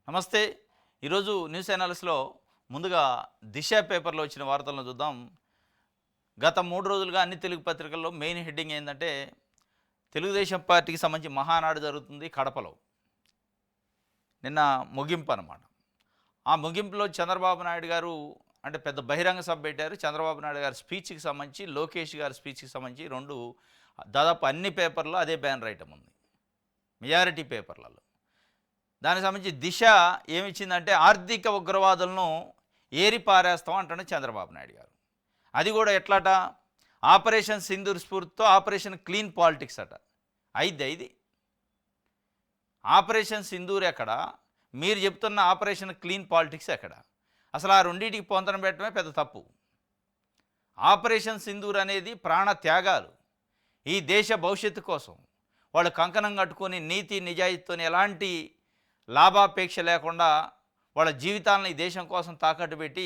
నమస్తే. ఈరోజు న్యూస్ అనాలిసిస్లో ముందుగా దిశ పేపర్లో వచ్చిన వార్తలను చూద్దాం. గత 3 రోజులుగా అన్ని తెలుగు పత్రికల్లో మెయిన్ హెడ్డింగ్ ఏంటంటే తెలుగుదేశం పార్టీకి సంబంధించి మహానాడు జరుగుతుంది కడపలో. నిన్న ముగింపు అన్నమాట. ఆ ముగింపులో చంద్రబాబు నాయుడు గారు అంటే పెద్ద బహిరంగ సభ పెట్టారు. చంద్రబాబు నాయుడు గారి స్పీచ్కి సంబంధించి, లోకేష్ గారి స్పీచ్కి సంబంధించి రెండు దాదాపు అన్ని పేపర్లో అదే బ్యానర్ ఐటమ్ ఉంది, మెజారిటీ పేపర్లలో. దానికి సంబంధించి దిశ ఏమిచ్చిందంటే ఆర్థిక ఉగ్రవాదులను ఏరిపారేస్తాం అంటాడు చంద్రబాబు నాయుడు గారు. అది కూడా ఎట్లాట, ఆపరేషన్ సింధూర్ స్ఫూర్తితో ఆపరేషన్ క్లీన్ పాలిటిక్స్ అట. ఇది ఆపరేషన్ సింధూర్ ఎక్కడ, మీరు చెప్తున్న ఆపరేషన్ క్లీన్ పాలిటిక్స్ ఎక్కడ? అసలు ఆ రెండింటికి పొంతన పెట్టడమే పెద్ద తప్పు. ఆపరేషన్ సింధూర్ అనేది ప్రాణ త్యాగాలు, ఈ దేశ భవిష్యత్తు కోసం వాళ్ళు కంకణం కట్టుకొని నీతి నిజాయితీతో ఎలాంటి లాభాపేక్ష లేకుండా వాళ్ళ జీవితాలను ఈ దేశం కోసం తాకట్టు పెట్టి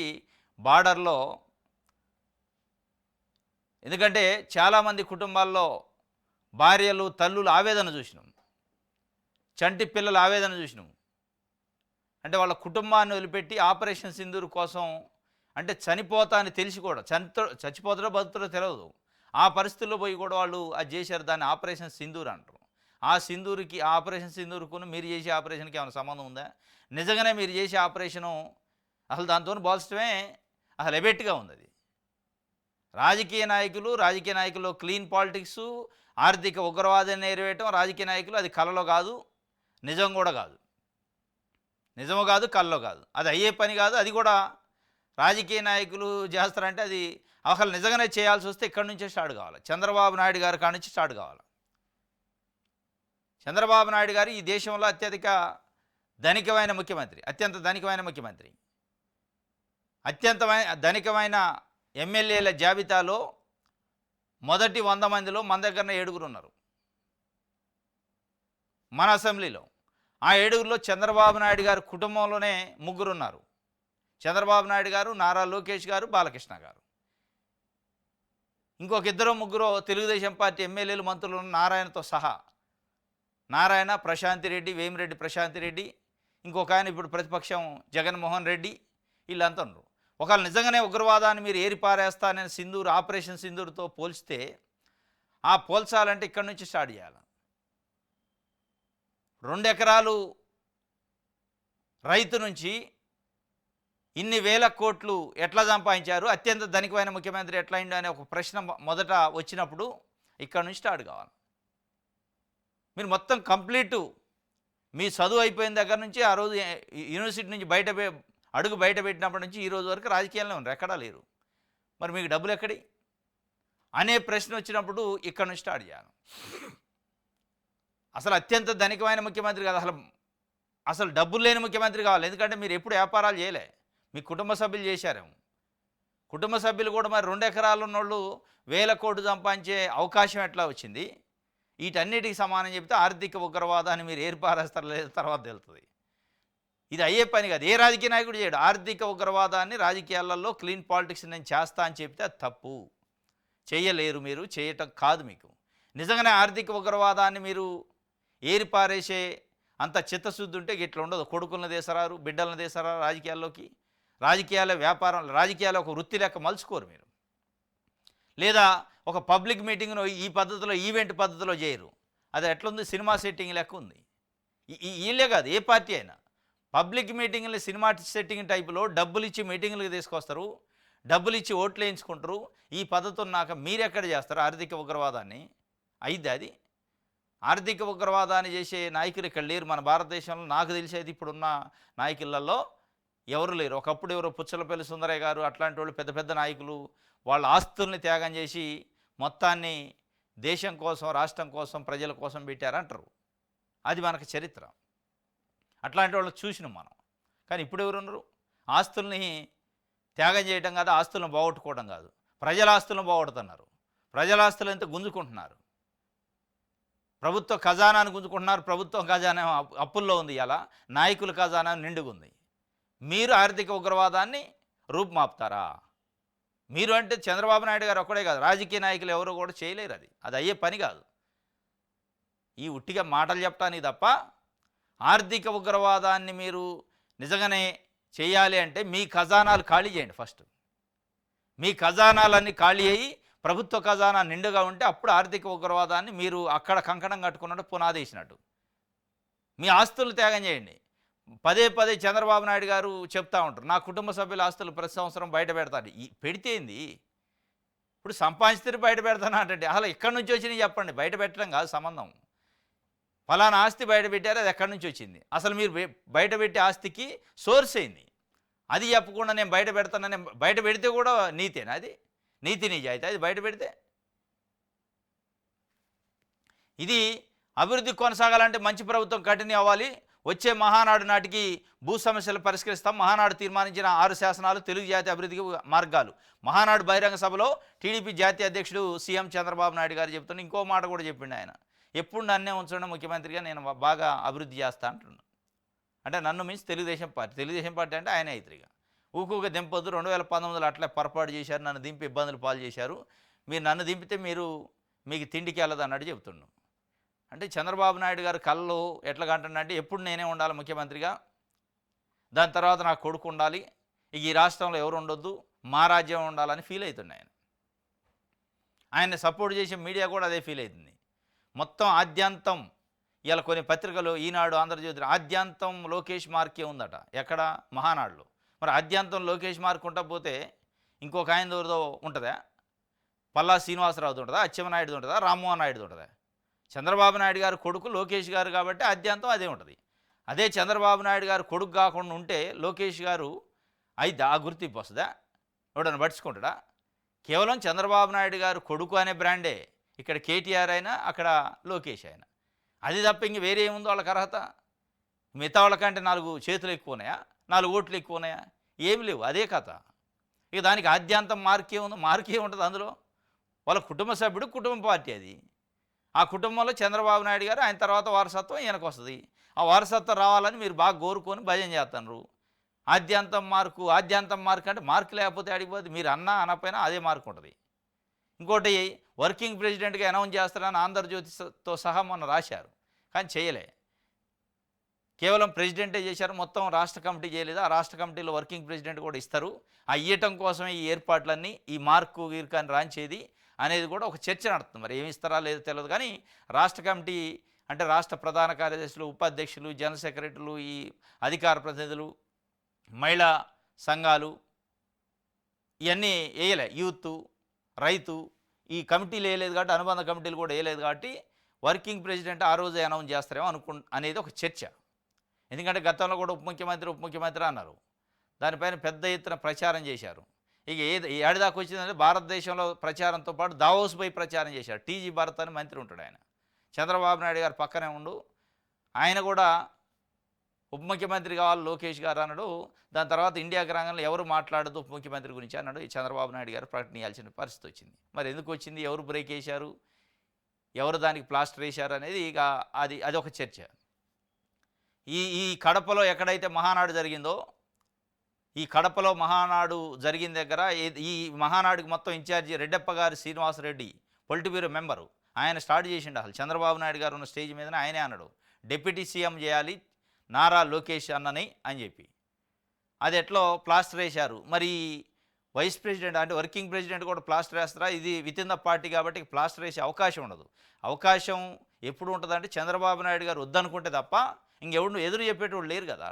బార్డర్లో. ఎందుకంటే చాలామంది కుటుంబాల్లో భార్యలు తల్లులు ఆవేదన చూసినాం, చంటి పిల్లల ఆవేదన చూసినాం. అంటే వాళ్ళ కుటుంబాన్ని వదిలిపెట్టి ఆపరేషన్ సింధూర్ కోసం, అంటే చనిపోతా అని తెలిసి కూడా చచ్చిపోతాడో బతుకుతాడో తెలియదు, ఆ పరిస్థితుల్లో పోయి కూడా వాళ్ళు అది చేశారు. దాన్ని ఆపరేషన్ సింధూర్ అంటారు. ఆ సింధూర్కి, ఆ ఆపరేషన్ సింధూర్కును మీరు చేసే ఆపరేషన్కి ఏమైనా సంబంధం ఉందా? నిజంగానే మీరు చేసే ఆపరేషను అసలు దాంతో పోల్చడమే అసలు ఎబెట్గా ఉంది. అది రాజకీయ నాయకులు క్లీన్ పాలిటిక్స్, ఆర్థిక ఉగ్రవాదాన్ని ఎరవేయటం రాజకీయ నాయకులు. అది కలలో కాదు, నిజం కూడా కాదు, నిజము కాదు, కల్లో కాదు. అది అయ్యే పని కాదు. అది కూడా రాజకీయ నాయకులు చేస్తారంటే అది అసలు నిజంగానే చేయాల్సి వస్తే ఇక్కడి నుంచే స్టార్ట్ కావాలి. చంద్రబాబు నాయుడు గారి కాడి నుంచి స్టార్ట్ కావాలి. చంద్రబాబు నాయుడు గారు ఈ దేశంలో అత్యంత ధనికమైన ముఖ్యమంత్రి, అత్యంత ధనికమైన ఎమ్మెల్యేల జాబితాలో మొదటి 100 మందిలో మన దగ్గరనే 7 ఉన్నారు మన అసెంబ్లీలో. ఆ 7లో చంద్రబాబు నాయుడు గారు కుటుంబంలోనే 3 ఉన్నారు. చంద్రబాబు నాయుడు గారు, నారా లోకేష్ గారు, బాలకృష్ణ గారు. ఇంకొక 2-3 తెలుగుదేశం పార్టీ ఎమ్మెల్యేలు, మంత్రులు నారాయణతో సహా. నారాయణ, ప్రశాంతి రెడ్డి, వేమిరెడ్డి ప్రశాంతి రెడ్డి, ఇంకొక ఆయన ఇప్పుడు ప్రతిపక్షం జగన్మోహన్ రెడ్డి, వీళ్ళంతా ఉన్నారు. ఒకవేళ నిజంగానే ఉగ్రవాదాన్ని మీరు ఏరిపారేస్తానని సింధూర్, ఆపరేషన్ సింధూర్తో పోల్చితే, ఆ పోల్చాలంటే ఇక్కడి నుంచి స్టార్ట్ చేయాలి. 2 ఎకరాలు రైతు నుంచి ఇన్ని వేల కోట్లు ఎట్లా సంపాదించారు, అత్యంత ధనికమైన ముఖ్యమంత్రి ఎట్లా అయిండు అనే ఒక ప్రశ్న మొదట వచ్చినప్పుడు ఇక్కడ నుంచి స్టార్ట్ కావాలి. మీరు మొత్తం కంప్లీటు మీ చదువు అయిపోయిన దగ్గర నుంచి, ఆ రోజు యూనివర్సిటీ నుంచి అడుగు బయట పెట్టినప్పటి నుంచి ఈ రోజు వరకు రాజకీయాల్లో ఉన్నారు, ఎక్కడా లేరు. మరి మీకు డబ్బులు ఎక్కడి అనే ప్రశ్న వచ్చినప్పుడు ఇక్కడ నుంచి స్టార్ట్ చేయాలి. అసలు అత్యంత ధనికమైన ముఖ్యమంత్రి కాదు, అసలు డబ్బులు లేని ముఖ్యమంత్రి కావాలి. ఎందుకంటే మీరు ఎప్పుడు వ్యాపారాలు చేయలే, మీ కుటుంబ సభ్యులు చేశారేమో. కుటుంబ సభ్యులు కూడా మరి 2 ఎకరాలు ఉన్నోళ్ళు 1000 కోట్లు సంపాదించే అవకాశం ఎట్లా వచ్చింది? వీటన్నిటికి సమానం చెప్తే ఆర్థిక ఉగ్రవాదాన్ని మీరు ఏర్పారేస్తారు లేదు తర్వాత తెలుస్తుంది. ఇది అయ్యే పని కాదు, ఏ రాజకీయ నాయకుడు చేయడు. ఆర్థిక ఉగ్రవాదాన్ని రాజకీయాలలో క్లీన్ పాలిటిక్స్ నేను చేస్తా అని చెప్తే అది తప్పు, చేయలేరు, మీరు చేయటం కాదు. మీకు నిజంగానే ఆర్థిక ఉగ్రవాదాన్ని మీరు ఏరిపారేసే అంత చిత్తశుద్ధి ఉంటే ఇట్లా ఉండదు. కొడుకులను దేశరారు, బిడ్డలను దేశరారు రాజకీయాల్లోకి. రాజకీయాల వ్యాపారం, రాజకీయాలు ఒక వృత్తి లెక్క మలుచుకోరు మీరు. లేదా ఒక పబ్లిక్ మీటింగ్ను ఈ పద్ధతిలో, ఈవెంట్ పద్ధతిలో చేయరు. అది ఎట్లుంది, సినిమా సెట్టింగ్ లెక్క ఉంది. వీళ్ళే కాదు, ఏ పార్టీ అయినా పబ్లిక్ మీటింగ్ని సినిమా సెట్టింగ్ టైపులో డబ్బులు ఇచ్చి మీటింగ్లకు తీసుకొస్తారు, డబ్బులు ఇచ్చి ఓట్లు వేయించుకుంటారు. ఈ పద్ధతి ఉన్నాక మీరు ఎక్కడ చేస్తారు ఆర్థిక ఉగ్రవాదాన్ని? అది ఆర్థిక ఉగ్రవాదాన్ని చేసే నాయకులు ఇక్కడ లేరు మన భారతదేశంలో. నాకు తెలిసేది ఇప్పుడున్న నాయకులలో ఎవరు లేరు. ఒకప్పుడు ఎవరో పుచ్చలపల్లి సుందరయ్య గారు అట్లాంటి వాళ్ళు పెద్ద పెద్ద నాయకులు వాళ్ళ ఆస్తుల్ని త్యాగం చేసి మొత్తాన్ని దేశం కోసం, రాష్ట్రం కోసం, ప్రజల కోసం పెట్టారంటారు. అది మనకు చరిత్ర. అట్లాంటి వాళ్ళు చూసినాం మనం. కానీ ఇప్పుడు ఎవరున్నారు? ఆస్తుల్ని త్యాగం చేయడం కాదు, ఆస్తులను పోగొట్టుకోవడం కాదు, ప్రజల ఆస్తులను పోగొడుతున్నారు. ప్రజల ఆస్తులు ఎంత గుంజుకుంటున్నారు, ప్రభుత్వ ఖజానాను గుంజుకుంటున్నారు. ప్రభుత్వం ఖజానా అప్పుల్లో ఉంది, ఇలా నాయకుల ఖజానా నిండుగుంది. మీరు ఆర్థిక ఉగ్రవాదాన్ని రూపుమాపుతారా? మీరు అంటే చంద్రబాబు నాయుడు గారు ఒక్కడే కాదు, రాజకీయ నాయకులు ఎవరు కూడా చేయలేరు. అది అయ్యే పని కాదు. ఈ ఉట్టిగా మాటలు చెప్పడానికి తప్ప ఆర్థిక ఉగ్రవాదాన్ని మీరు నిజంగానే చేయాలి అంటే మీ ఖజానాలు ఖాళీ చేయండి ఫస్ట్. మీ ఖజానాలన్నీ ఖాళీ అయ్యి ప్రభుత్వ ఖజానా నిండుగా ఉంటే అప్పుడు ఆర్థిక ఉగ్రవాదాన్ని మీరు అక్కడ కంకణం కట్టుకున్నట్టు పునాదేసినట్టు. మీ ఆస్తులు త్యాగం చేయండి. పదే పదే చంద్రబాబు నాయుడు గారు చెప్తా ఉంటారు, నా కుటుంబ సభ్యుల ఆస్తులు ప్రతి సంవత్సరం బయట పెడతాను. పెడితే ఏంది? ఇప్పుడు సంపాదిస్తే బయట పెడతాను అంటే అసలు ఎక్కడి నుంచి వచ్చినాయి చెప్పండి. బయట పెట్టడం కాదు సంబంధం. ఫలానా ఆస్తి బయట పెట్టారు, అది ఎక్కడి నుంచి వచ్చింది? అసలు మీరు బయట పెట్టే ఆస్తికి సోర్స్ అయింది. అది చెప్పకుండా నేను బయట పెడతానని బయట పెడితే కూడా నీతేనా? అది నీతి నిజాయితీ అది బయట పెడితే? ఇది అభివృద్ధి కొనసాగాలంటే మంచి ప్రభుత్వం కంటిన్యూ అవ్వాలి. వచ్చే మహానాడు నాటికి భూ సమస్యలు పరిష్కరిస్తాం. మహానాడు తీర్మానించిన 6 శాసనాలు తెలుగు జాతి అభివృద్ధికి మార్గాలు. మహానాడు బహిరంగ సభలో టీడీపీ జాతీయ అధ్యక్షుడు సీఎం చంద్రబాబు నాయుడు గారు చెప్తున్న ఇంకో మాట కూడా చెప్పిండు ఆయన. ఎప్పుడు నన్నే ఉంచడం ముఖ్యమంత్రిగా, నేను బాగా అభివృద్ధి చేస్తా అంటున్నాను. అంటే నన్ను మించి తెలుగుదేశం పార్టీ అంటే ఆయన ఇతరుగా ఊకుగా దింపొద్దు. 2019లో అట్లా పొరపాటు చేశారు, నన్ను దింపి ఇబ్బందులు పాలు చేశారు. మీరు నన్ను దింపితే మీకు తిండికి వెళ్ళదు అన్నట్టు చెప్తున్నాను. అంటే చంద్రబాబు నాయుడు గారు కళ్ళు ఎట్లా కంటున్నాడంటే ఎప్పుడు నేనే ఉండాలి ముఖ్యమంత్రిగా, దాని తర్వాత నాకు కొడుకు ఉండాలి, ఈ రాష్ట్రంలో ఎవరు ఉండొద్దు, మా రాజ్యం ఉండాలని ఫీల్ అవుతున్నాయి. ఆయన్ని సపోర్ట్ చేసే మీడియా కూడా అదే ఫీల్ అవుతుంది. మొత్తం ఆద్యాంతం ఇలా కొన్ని పత్రికలు, ఈనాడు, ఆంధ్రజ్యోతి, ఆద్యాంతం లోకేష్ మార్కే ఉందట. ఎక్కడ? మహానాడులో. మరి ఆద్యాంతం లోకేష్ మార్క్ ఉంటా పోతే ఇంకొక ఆయన ఎవరిదో ఉంటుందా? పల్లా శ్రీనివాసరావుది ఉంటుందా? అచ్చెన్నాయుడుది ఉంటుందా? రామ్మోహన్ నాయుడుది ఉంటుందా? చంద్రబాబు నాయుడు గారు కొడుకు లోకేష్ గారు కాబట్టి ఆద్యాంతం అదే ఉంటుంది. అదే చంద్రబాబు నాయుడు గారు కొడుకు కాకుండా ఉంటే లోకేష్ గారు అయితే ఆ గుర్తింపు వస్తుందా? ఎవడన్నా పట్టించుకుంటాడా? కేవలం చంద్రబాబు నాయుడు గారు కొడుకు అనే బ్రాండే. ఇక్కడ కేటీఆర్ అయినా అక్కడ లోకేష్ అయినా. అది తప్ప ఇంక వేరే ఏముందో వాళ్ళకి అర్హత? మిగతా వాళ్ళకంటే 4 చేతులు ఎక్కువ ఉన్నాయా? 4 ఓట్లు ఎక్కువ ఉన్నాయా? ఏమి లేవు. అదే కథ. ఇక దానికి ఆద్యాంతం మార్కే ఉంది. మార్కే ఉంటుంది అందులో. వాళ్ళ కుటుంబ సభ్యుడు, కుటుంబ పార్టీ అది. ఆ కుటుంబంలో చంద్రబాబు నాయుడు గారు, ఆయన తర్వాత వారసత్వం ఈయనకు వస్తుంది. ఆ వారసత్వం రావాలని మీరు బాగా కోరుకొని భజన చేస్తున్నారు. ఆద్యాంతం మార్కు అంటే మార్కు లేకపోతే అడిగిపోతే మీరు అన్నా అనకపోయినా అదే మార్కు ఉంటుంది. ఇంకోటి వర్కింగ్ ప్రెసిడెంట్గా అనౌన్స్ చేస్తారని ఆంధ్రజ్యోతితో సహా మొన్న రాశారు, కానీ చేయలే. కేవలం ప్రెసిడెంటే చేశారు, మొత్తం రాష్ట్ర కమిటీ చేయలేదు. ఆ రాష్ట్ర కమిటీలో వర్కింగ్ ప్రెసిడెంట్ కూడా ఇస్తారు. ఆ ఇయ్యటం కోసమే ఈ ఏర్పాట్లన్నీ, ఈ మార్కు గీర్కాన్ని రాంచేది అనేది కూడా ఒక చర్చ నడుస్తుంది. మరి ఏమి ఇస్తారా లేదో తెలియదు, కానీ రాష్ట్ర కమిటీ అంటే రాష్ట్ర ప్రధాన కార్యదర్శులు, ఉపాధ్యక్షులు, జనరల్ సెక్రటరీలు, ఈ అధికార ప్రతినిధులు, మహిళా సంఘాలు ఇవన్నీ వేయలే. యూత్, రైతు ఈ కమిటీలు వేయలేదు కాబట్టి, అనుబంధ కమిటీలు కూడా వేయలేదు కాబట్టి వర్కింగ్ ప్రెసిడెంట్ ఆ రోజే అనౌన్స్ చేస్తారేమో అనేది ఒక చర్చ. ఎందుకంటే గతంలో కూడా ఉప ముఖ్యమంత్రి అన్నారు. దానిపైన పెద్ద ఎత్తున ప్రచారం చేశారు. ఇక ఏడాదిదాకా వచ్చిందంటే భారతదేశంలో ప్రచారంతో పాటు దావోస్ పోయి ప్రచారం చేశారు. టీజీ భరత్ అని మంత్రి ఉంటాడు ఆయన. చంద్రబాబు నాయుడు గారు పక్కనే ఉండు, ఆయన కూడా ఉప ముఖ్యమంత్రి కావాలి లోకేష్ గారు అన్నాడు. దాని తర్వాత ఇండియాకి రంగంలో ఎవరు మాట్లాడదు ఉప ముఖ్యమంత్రి గురించి అన్నాడు. ఈ చంద్రబాబు నాయుడు గారు ప్రకటన ఇవ్వాల్సిన పరిస్థితి వచ్చింది. మరి ఎందుకు వచ్చింది? ఎవరు బ్రేక్ వేశారు, ఎవరు దానికి ప్లాస్టర్ వేశారు అనేది ఇక అది ఒక చర్చ. ఈ కడపలో ఎక్కడైతే మహానాడు జరిగిందో, ఈ కడపలో మహానాడు జరిగిన దగ్గర ఈ మహానాడుకి మొత్తం ఇన్ఛార్జి రెడ్డప్ప గారు, శ్రీనివాసరెడ్డి పొలిట్ బ్యూరో మెంబరు, ఆయన స్టార్ట్ చేసిండు. అసలు చంద్రబాబు నాయుడు గారు ఉన్న స్టేజ్ మీదనే ఆయనే అన్నాడు, డిప్యూటీ సీఎం చేయాలి నారా లోకేష్ అన్నని అని చెప్పి. అది ఎట్లో ప్లాస్టర్ వేశారు. మరి వైస్ ప్రెసిడెంట్ అంటే వర్కింగ్ ప్రెసిడెంట్ కూడా ప్లాస్టర్ వేస్తారా? ఇది విత్ ఇన్ ద పార్టీ కాబట్టి ప్లాస్టర్ వేసే అవకాశం ఉండదు. అవకాశం ఎప్పుడు ఉంటుందంటే చంద్రబాబు నాయుడు గారు వద్దనుకుంటే తప్ప ఇంకెవడు ఎదురు చెప్పేటోళ్ళు లేరు కదా.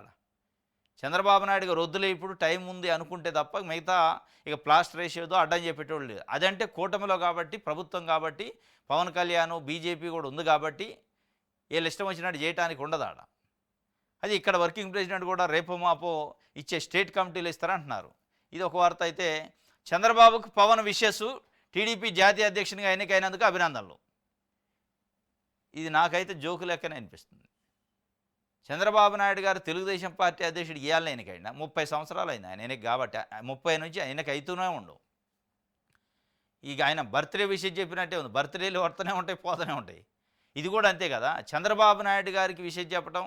చంద్రబాబు నాయుడు గారు వద్దులే ఇప్పుడు టైం ఉంది అనుకుంటే తప్ప మిగతా ఇక ప్లాస్టర్ వేసేదో అడ్డం చెప్పేటోళ్ళు లేదు. అదంటే కూటమిలో కాబట్టి, ప్రభుత్వం కాబట్టి, పవన్ కళ్యాణ్ బీజేపీ కూడా ఉంది కాబట్టి వీళ్ళు ఇష్టం వచ్చినట్టు చేయడానికి ఉండదు ఆడ. అది ఇక్కడ వర్కింగ్ ప్రెసిడెంట్ కూడా రేపు మాపో ఇచ్చే స్టేట్ కమిటీలు ఇస్తారంటున్నారు. ఇది ఒక వార్త. అయితే చంద్రబాబుకు పవన్ విషెస్, టీడీపీ జాతీయ అధ్యక్షునిగా ఎన్నికైనందుకు అభినందనలు. ఇది నాకైతే జోకు లెక్కనే అనిపిస్తుంది. చంద్రబాబు నాయుడు గారు తెలుగుదేశం పార్టీ అధ్యక్షుడు ఇవ్వాలని ఎన్నికైనా 30 సంవత్సరాలు అయింది ఆయన ఎన్నిక కాబట్టి, 30 నుంచి ఎన్నిక అవుతూనే ఉండవు. ఇక ఆయన బర్త్డే విషయం చెప్పినట్టే ఉంది, బర్త్డేలు వస్తూనే ఉంటాయి, పోతూనే ఉంటాయి. ఇది కూడా అంతే కదా. చంద్రబాబు నాయుడు గారికి విషయం చెప్పడం,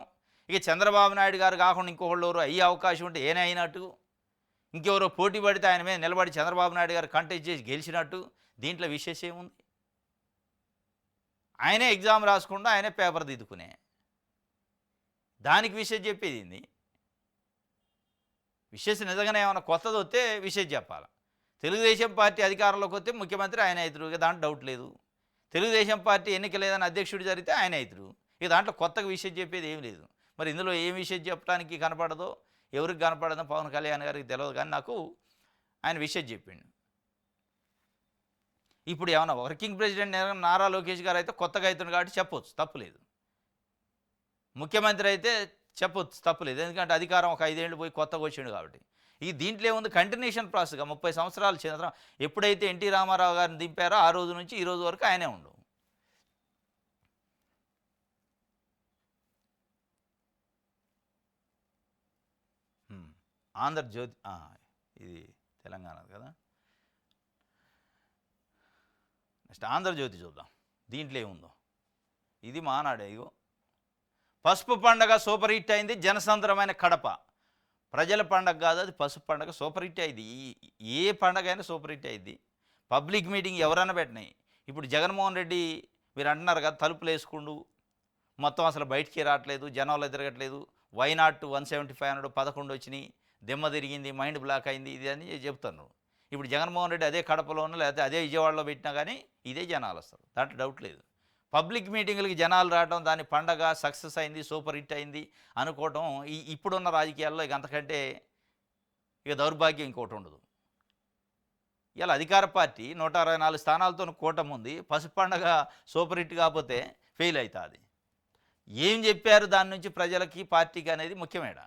ఇక చంద్రబాబు నాయుడు గారు కాకుండా ఇంకొకళ్ళు ఎవరు అయ్యే అవకాశం ఉంటే ఏనే అయినట్టు, ఇంకెవరో పోటీ పడితే ఆయన మీద నిలబడి చంద్రబాబు నాయుడు గారు కంటెస్ట్ చేసి గెలిచినట్టు, దీంట్లో విశేషం ఏముంది? ఆయనే ఎగ్జామ్ రాసుకుండా ఆయనే పేపర్ దిద్దుకునే, దానికి విషయం చెప్పేది ఏంది? విషెస్ నిజంగానే ఏమైనా కొత్తది వస్తే విషెస్ చెప్పాలి. తెలుగుదేశం పార్టీ అధికారంలోకి వస్తే ముఖ్యమంత్రి ఆయన అవుతారు, ఇక దాంట్లో డౌట్ లేదు. తెలుగుదేశం పార్టీ ఎన్నిక లేదని అధ్యక్షుడు జరిగితే ఆయన అవుతారు, ఇక దాంట్లో కొత్తగా విషయం చెప్పేది ఏం లేదు. మరి ఇందులో ఏం విషయం చెప్పడానికి కనపడదో, ఎవరికి కనపడదో పవన్ కళ్యాణ్ గారికి తెలియదు, కానీ నాకు ఆయన విషయం చెప్పిండు. ఇప్పుడు ఏమన్నా వర్కింగ్ ప్రెసిడెంట్ నారా లోకేష్ గారు అయితే కొత్తగా అవుతుంది కాబట్టి చెప్పొచ్చు, తప్పులేదు. ముఖ్యమంత్రి అయితే చెప్పొచ్చు, తప్పులేదు. ఎందుకంటే అధికారం ఒక 5 ఏళ్ళు పోయి కొత్తగా వచ్చిండు కాబట్టి. ఈ దీంట్లో ఏముంది, కంటిన్యూషన్ ప్రాసెస్గా 30 సంవత్సరాలు చంద్ర ఎప్పుడైతే ఎన్టీ రామారావు గారిని దింపారో ఆ రోజు నుంచి ఈ రోజు వరకు ఆయనే ఉండు. ఆంధ్రజ్యోతి ఇది తెలంగాణ కదా. నెక్స్ట్ ఆంధ్రజ్యోతి చూద్దాం, దీంట్లో ఏముందో. ఇది మానాడే. ఇగో, పసుపు పండగ సూపర్ హిట్ అయింది, జనసంద్రమైన కడప. ప్రజల పండగ కాదు అది, పసుపు పండగ సూపర్ హిట్ అయింది. ఏ పండగ అయినా సూపర్ హిట్ అయింది. పబ్లిక్ మీటింగ్ ఎవరైనా పెట్టినాయి. ఇప్పుడు జగన్మోహన్ రెడ్డి మీరు అంటున్నారు కదా, తలుపులు వేసుకుండు, మొత్తం అసలు బయటికి రావట్లేదు, జనంలో తిరగట్లేదు, వైనాట్ 175 అన్నాడు, 11 వచ్చినాయి, దిమ్మ తిరిగింది, మైండ్ బ్లాక్ అయింది, ఇది అని చెప్తున్నారు. ఇప్పుడు జగన్మోహన్ రెడ్డి అదే కడపలోనూ లేకపోతే అదే విజయవాడలో పెట్టినా కానీ ఇదే జనాలు వస్తారు, దాంట్లో డౌట్ లేదు. పబ్లిక్ మీటింగులకి జనాలు రావడం, దాని పండగ సక్సెస్ అయింది, సూపర్ హిట్ అయింది అనుకోవటం ఇప్పుడున్న రాజకీయాల్లో ఇక అంతకంటే ఇక దౌర్భాగ్యం ఇంకోటి ఉండదు. ఇలా అధికార పార్టీ 164 స్థానాలతో కూటమి ఉంది, పసుపు పండగ సూపర్ హిట్ కాకపోతే ఫెయిల్ అవుతుంది. ఏం చెప్పారు దాని నుంచి ప్రజలకి, పార్టీకి అనేది ముఖ్యమేడ.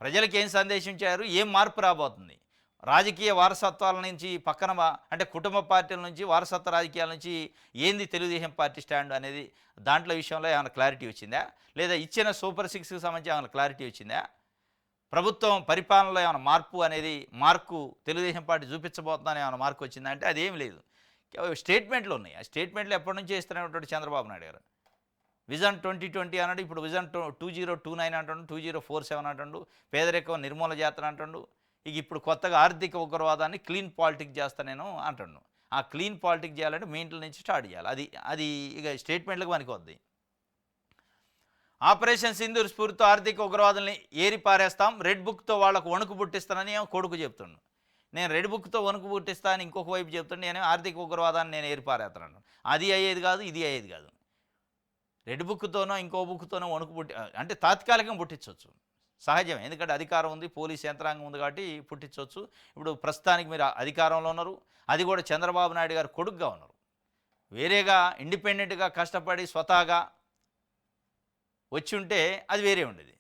ప్రజలకు ఏం సందేశించారు, ఏం మార్పు రాబోతుంది, రాజకీయ వారసత్వాల నుంచి పక్కన అంటే కుటుంబ పార్టీల నుంచి, వారసత్వ రాజకీయాల నుంచి ఏంది తెలుగుదేశం పార్టీ స్టాండ్ అనేది, దాంట్లో విషయంలో ఏమైనా క్లారిటీ వచ్చిందా, లేదా ఇచ్చిన సూపర్ 6కి సంబంధించి ఏమైనా క్లారిటీ వచ్చిందా, ప్రభుత్వం పరిపాలనలో ఏమైనా మార్పు అనేది మార్కు తెలుగుదేశం పార్టీ చూపించబోతుందని ఏమైనా మార్కు వచ్చిందా అంటే అదేం లేదు. స్టేట్మెంట్లు ఉన్నాయి. ఆ స్టేట్మెంట్లు ఎప్పటి నుంచి ఇస్తున్నటువంటి చంద్రబాబు నాయుడు గారు విజన్ 2020 అన్నాడు, ఇప్పుడు విజన్ 2029 అంటుండు, 2047 అంటుండు, పేదరికం నిర్మూలన చేస్తాను అంటుండు. ఇక ఇప్పుడు కొత్తగా ఆర్థిక ఉగ్రవాదాన్ని క్లీన్ పాలిటిక్స్ చేస్తా నేను అంటుండు. ఆ క్లీన్ పాలిటిక్స్ చేయాలంటే మీ ఇంట్లో నుంచి స్టార్ట్ చేయాలి. అది ఇక స్టేట్మెంట్లకు పనికొద్ది. ఆపరేషన్ సింధూర్ స్ఫూర్తితో ఆర్థిక ఉగ్రవాదుల్ని ఏరి పారేస్తాం, రెడ్ బుక్తో వాళ్ళకు వణుకు పుట్టిస్తానని కొడుకు చెప్తుండు. నేను రెడ్ బుక్తో వణుకు పుట్టిస్తాను ఇంకొక వైపు చెప్తుండే, నేను ఆర్థిక ఉగ్రవాదాన్ని నేను ఏరి పారేస్తాను. అది అయ్యేది కాదు, ఇది అయ్యేది కాదు. రెడ్ బుక్తోనో ఇంకో బుక్తోనో వణుకు పుట్టి అంటే తాత్కాలికంగా పుట్టించవచ్చు, సహజమే. ఎందుకంటే అధికారం ఉంది, పోలీస్ యంత్రాంగం ఉంది కాబట్టి పుట్టించవచ్చు. ఇప్పుడు ప్రస్తుతానికి మీరు అధికారంలో ఉన్నారు, అది కూడా చంద్రబాబు నాయుడు గారు కొడుకుగా ఉన్నారు. వేరేగా ఇండిపెండెంట్గా కష్టపడి స్వతహాగా వచ్చి ఉంటే అది వేరే ఉండేది.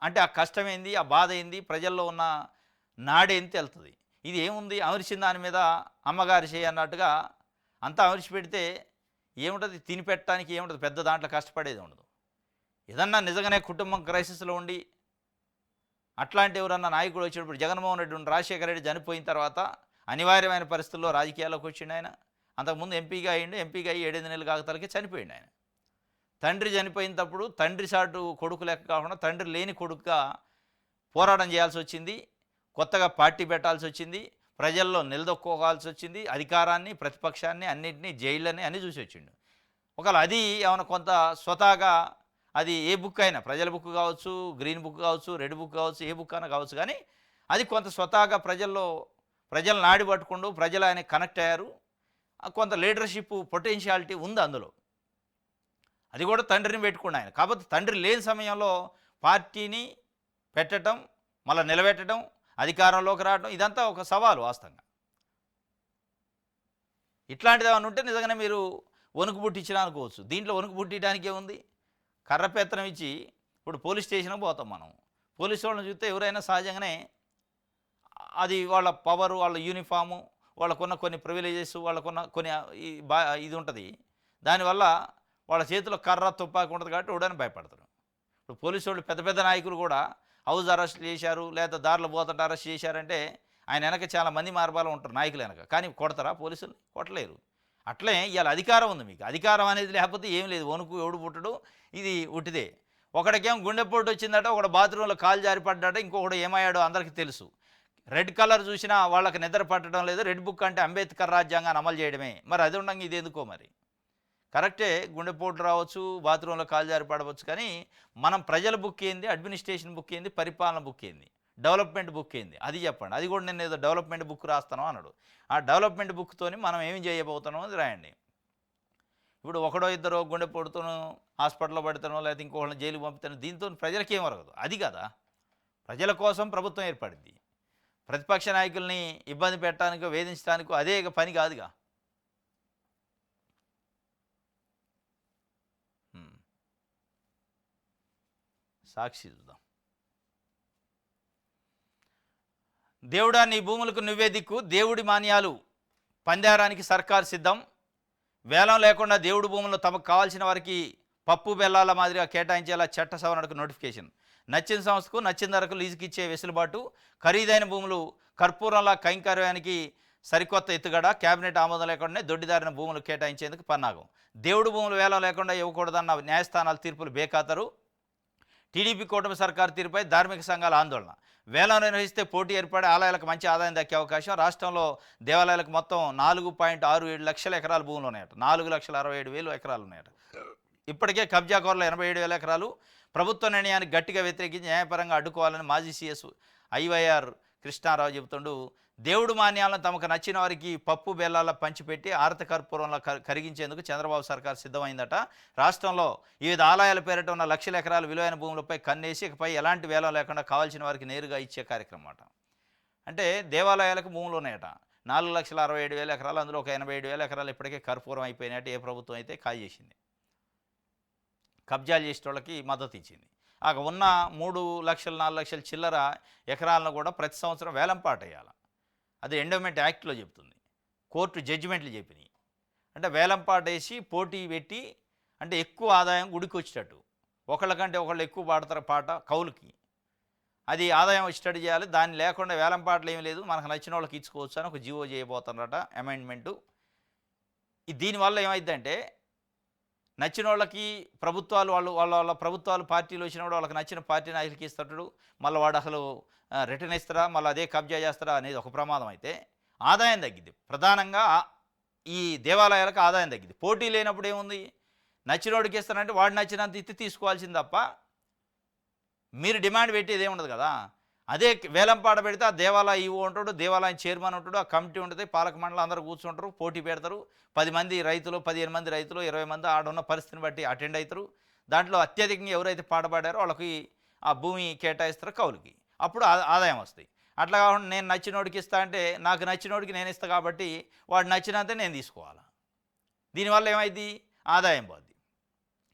అంటే ఆ కష్టమైంది, ఆ బాధ ఏంది, ప్రజల్లో ఉన్న నాడేంది తెలుస్తుంది. ఇది ఏముంది, అమర్చిన దాని మీద అమ్మగారి చేయి అన్నట్టుగా అంతా అమర్చి పెడితే ఏముంటుంది, తినిపెట్టడానికి ఏముంటుంది, పెద్ద దాంట్లో కష్టపడేది ఉండదు. ఏదన్నా నిజంగానే కుటుంబం క్రైసిస్లో ఉండి అట్లాంటి ఎవరన్నా నాయకుడు వచ్చినప్పుడు, జగన్మోహన్ రెడ్డి ఉండి రాజశేఖర రెడ్డి చనిపోయిన తర్వాత అనివార్యమైన పరిస్థితుల్లో రాజకీయాల్లోకి వచ్చిండు ఆయన. అంతకుముందు ఎంపీగా అయ్యిండు, ఎంపీగా అయ్యి 7 నెలలు కాకతలకి చనిపోయిండు ఆయన. తండ్రి చనిపోయినప్పుడు తండ్రి సాటు కొడుకు లెక్క కాకుండా తండ్రి లేని కొడుకుగా పోరాటం చేయాల్సి వచ్చింది, కొత్తగా పార్టీ పెట్టాల్సి వచ్చింది, ప్రజల్లో నిలదొక్కోవాల్సి వచ్చింది, అధికారాన్ని, ప్రతిపక్షాన్ని, అన్నింటినీ, జైళ్ళని అన్నీ చూసి వచ్చిండు. ఒకవేళ అది ఏమైనా కొంత స్వతహాగా అది ఏ బుక్ అయినా, ప్రజల బుక్ కావచ్చు, గ్రీన్ బుక్ కావచ్చు, రెడ్ బుక్ కావచ్చు, ఏ బుక్ అయినా కావచ్చు, కానీ అది కొంత స్వతహాగా ప్రజలు నాడి పట్టుకుంటూ ప్రజలు ఆయన కనెక్ట్ అయ్యారు, కొంత లీడర్షిప్ పొటెన్షియాలిటీ ఉంది అందులో. అది కూడా తండ్రిని పెట్టుకున్న ఆయన. కాబట్టి తండ్రి లేని సమయంలో పార్టీని పెట్టడం, మళ్ళీ నిలబెట్టడం, అధికారంలోకి రావడం, ఇదంతా ఒక సవాలు వాస్తవంగా. ఇట్లాంటిది ఏమైనా ఉంటే నిజంగానే మీరు వణుకు పుట్టించినా అనుకోవచ్చు. దీంట్లో వణుకు పుట్టించడానికి ఏముంది, కర్రపెత్తనం ఇచ్చి ఇప్పుడు పోలీస్ స్టేషన్కి పోతాం మనం. పోలీసు వాళ్ళని చూస్తే ఎవరైనా సహజంగానే అది వాళ్ళ పవరు, వాళ్ళ యూనిఫాము, వాళ్ళకున్న కొన్ని ప్రివిలేజెస్, వాళ్ళకున్న కొన్ని ఇది ఉంటుంది. దానివల్ల వాళ్ళ చేతిలో కర్ర, తుపాకి ఉంటుంది కాబట్టి ఎవడని భయపడతారు. ఇప్పుడు పోలీసు వాళ్ళు పెద్ద పెద్ద నాయకులు కూడా హౌస్ అరెస్ట్ చేశారు, లేదా దారిలో పోతుంటే అరెస్ట్ చేశారంటే ఆయన వెనక చాలా మంది మార్గాలు ఉంటారు నాయకులు వెనక, కానీ కొడతారా పోలీసులు? కొట్టలేరు. అట్లే ఇవాళ అధికారం ఉంది మీకు, అధికారం అనేది లేకపోతే ఏం లేదు, వణుకు ఎవడు పుట్టడు, ఇది ఉట్టిదే. ఒకడికేం గుండెపోటు వచ్చిందట, ఒకడు బాత్రూంలో కాలు జారిపడ్డాట, ఇంకొకడు ఏమయ్యాడో అందరికీ తెలుసు. రెడ్ కలర్ చూసినా వాళ్ళకి నిద్ర పట్టడం లేదు. రెడ్ బుక్ అంటే అంబేద్కర్ రాజ్యాంగాన్ని అమలు చేయడమే, మరి అది ఉండగా ఇది ఎందుకో మరి. కరెక్టే, గుండెపోటు రావచ్చు, బాత్రూంలో కాలు జారి పడవచ్చు, కానీ మనం ప్రజల బుక్ ఏంది, అడ్మినిస్ట్రేషన్ బుక్ ఏంది, పరిపాలన బుక్ ఏంది, డెవలప్మెంట్ బుక్ ఏంది అది చెప్పండి. అది కూడా నేను ఏదో డెవలప్మెంట్ బుక్ రాస్తాను అన్నాడు. ఆ డెవలప్మెంట్ బుక్తోని మనం ఏమి చేయబోతున్నాం అది రాయండి. ఇప్పుడు ఒకడో ఇద్దరో గుండెపోటుతోనో హాస్పిటల్లో పడతానో లేకపోతే ఇంకోళ్ళని జైలుకి పంపుతానో దీంతో ప్రజలకి ఏం వరగదు. అది కదా ప్రజల కోసం ప్రభుత్వం ఏర్పడింది. ప్రతిపక్ష నాయకుల్ని ఇబ్బంది పెట్టడానికో వేధించడానికో అదే పని కాదుగా. హ్మ్. సాక్షి చూద్దాం. దేవుడా నీ భూములకు నువ్వే దిక్కు, దేవుడి మాన్యాలు పందేరానికి సర్కారు సిద్ధం. వేలం లేకుండా దేవుడి భూములను తమకు కావాల్సిన వారికి పప్పు బెల్లాల మాదిరిగా కేటాయించేలా చట్ట సవరణకు నోటిఫికేషన్. నచ్చిన సంస్థకు నచ్చిన ధరకు లీజుకి ఇచ్చే వెసులుబాటు. ఖరీదైన భూములు కర్పూరంలా కైంకర్యానికి సరికొత్త ఎత్తుగడ. కేబినెట్ ఆమోదం లేకుండానే దొడ్డిదారిన భూములు కేటాయించేందుకు పన్నాగం. దేవుడి భూములు వేలం లేకుండా ఇవ్వకూడదన్న న్యాయస్థానాల తీర్పులు బేఖాతరు. టీడీపీ కూటమి సర్కారు తీరుపై ధార్మిక సంఘాల ఆందోళన. వేలం నిర్వహిస్తే పోటీ ఏర్పడి ఆలయాలకు మంచి ఆదాయం దక్కే అవకాశం. రాష్ట్రంలో దేవాలయాలకు మొత్తం 4.67 లక్షల ఎకరాల భూములు ఉన్నాయట. 4,67,000 ఎకరాలు ఉన్నాయట. ఇప్పటికే కబ్జాకోరులు 87,000 ఎకరాలు. ప్రభుత్వ నిర్ణయానికి గట్టిగా వ్యతిరేకించి న్యాయపరంగా అడ్డుకోవాలని మాజీ సీఎస్ ఐవైఆర్ కృష్ణారావు చెబుతుండు. దేవుడు మాన్యాలను తమకు నచ్చిన వారికి పప్పు బెల్లాల పంచిపెట్టి ఆరత కర్పూరంలో కరిగించేందుకు చంద్రబాబు సర్కార్ సిద్ధమైందట. రాష్ట్రంలో వివిధ ఆలయాల పేరిట ఉన్న లక్షల ఎకరాల విలువైన భూములపై కన్నేసి ఇకపై ఎలాంటి వేలం లేకుండా కావాల్సిన వారికి నేరుగా ఇచ్చే కార్యక్రమం అట. అంటే దేవాలయాలకు భూములు ఉన్నాయట 4,67,000 ఎకరాలు. అందులో ఒక 87,000 ఎకరాలు ఇప్పటికే కర్పూరం అయిపోయినట్టు ఏ ప్రభుత్వం అయితే కాజేసింది, కబ్జాలు చేసే వాళ్ళకి మద్దతు ఇచ్చింది. ఉన్న 3 లక్షలు 4 లక్షల చిల్లర ఎకరాలను కూడా ప్రతి సంవత్సరం వేలం పాటేయాలి. అది ఎండోమెంట్ యాక్ట్లో చెప్తుంది. కోర్టు జడ్జిమెంట్లు చెప్పినాయి. అంటే వేలం పాటేసి పోటీ పెట్టి అంటే ఎక్కువ ఆదాయం గుడికి వచ్చేటట్టు, ఒకళ్ళకంటే ఒకళ్ళు ఎక్కువ పాడతారు పాట కౌలుకి, అది ఆదాయం వచ్చేటట్టు చేయాలి. దాన్ని లేకుండా వేలం పాటలు ఏమీ లేదు, మనకు నచ్చిన వాళ్ళకి ఇచ్చుకోవచ్చు అని ఒక జీవో చేయబోతున్నారట, అమెండ్మెంటు. దీనివల్ల ఏమైందంటే నచ్చిన వాళ్ళకి ప్రభుత్వాలు వాళ్ళ ప్రభుత్వాలు పార్టీలు వచ్చినప్పుడు వాళ్ళకి నచ్చిన పార్టీ నాయకులకి ఇస్తాడు. మళ్ళీ వాడు అసలు రిటర్న్ ఇస్తారా, మళ్ళీ అదే కబ్జా చేస్తారా అనేది ఒక ప్రమాదం. అయితే ఆదాయం తగ్గిద్ది. ప్రధానంగా ఈ దేవాలయాలకు ఆదాయం తగ్గిద్ది. పోటీ లేనప్పుడు ఏముంది, నచ్చినోడికి ఇస్తానంటే వాడు నచ్చినంత ఇత్తి తీసుకోవాల్సింది తప్ప మీరు డిమాండ్ పెట్టేది ఏముండదు కదా. అదే వేలంపాట పెడితే ఆ దేవాలయ ఈవో ఉంటాడు, దేవాలయం చైర్మన్ ఉంటాడు, ఆ కమిటీ ఉంటుంది, పాలక మండలి అందరూ కూర్చుంటారు, పోటీ పెడతారు. 10 మంది రైతులు, 15 మంది రైతులు, 20 మంది ఆడున్న పరిస్థితిని బట్టి అటెండ్ అవుతారు. దాంట్లో అత్యధికంగా ఎవరైతే పాట పాడారో వాళ్ళకి ఆ భూమి కేటాయిస్తారో కౌలుకి, అప్పుడు ఆదాయం వస్తాయి. అట్లా కాకుండా నేను నచ్చినోడికి ఇస్తా అంటే నాకు నచ్చినోడికి నేను ఇస్తా కాబట్టి వాడు నచ్చినంతే నేను తీసుకోవాలి. దీనివల్ల ఏమైంది, ఆదాయం పోద్ది,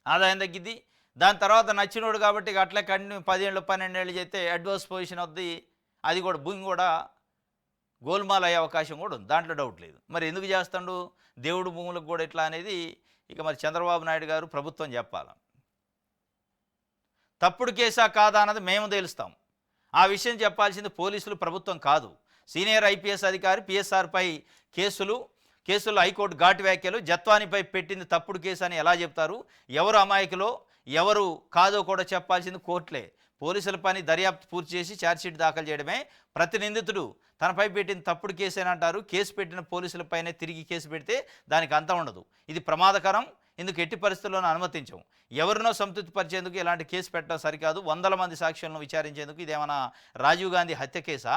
ఆదాయం తగ్గిద్ది. దాని తర్వాత నచ్చినోడు కాబట్టి అట్లే కంటిన్యూ 10 ఏళ్ళు 12 ఏళ్ళు చేస్తే అడ్వర్స్ పొజిషన్ వద్ది. అది కూడా భూమి కూడా గోల్మాల్ అయ్యే అవకాశం కూడా ఉంది, దాంట్లో డౌట్ లేదు. మరి ఎందుకు చేస్తాడు దేవుడు భూములకు కూడా ఇట్లా అనేది ఇక మరి చంద్రబాబు నాయుడు గారు ప్రభుత్వం చెప్పాలి. తప్పుడు కేసా కాదా అన్నది మేము తేలుస్తాం. ఆ విషయం చెప్పాల్సింది పోలీసులు, ప్రభుత్వం కాదు. సీనియర్ ఐపీఎస్ అధికారి పిఎస్ఆర్పై కేసులు హైకోర్టు ఘాటు వ్యాఖ్యలు. జత్వానిపై పెట్టింది తప్పుడు కేసు అని ఎలా చెప్తారు? ఎవరు అమాయకులో ఎవరు కాదో కూడా చెప్పాల్సింది కోర్టులే. పోలీసుల పని దర్యాప్తు పూర్తి చేసి ఛార్జ్షీట్ దాఖలు చేయడమే. ప్రతి నిందితుడు తనపై పెట్టిన తప్పుడు కేసేనంటారు. కేసు పెట్టిన పోలీసులపైనే తిరిగి కేసు పెడితే దానికి అంతం ఉండదు. ఇది ప్రమాదకరం. ఇందుకు ఎట్టి పరిస్థితుల్లోనూ అనుమతించం. ఎవరినో సంతృప్తి పరిచేందుకు ఇలాంటి కేసు పెట్టడం సరికాదు. 100 మంది సాక్షులను విచారించేందుకు ఇదేమన్నా రాజీవ్ గాంధీ హత్య కేసా?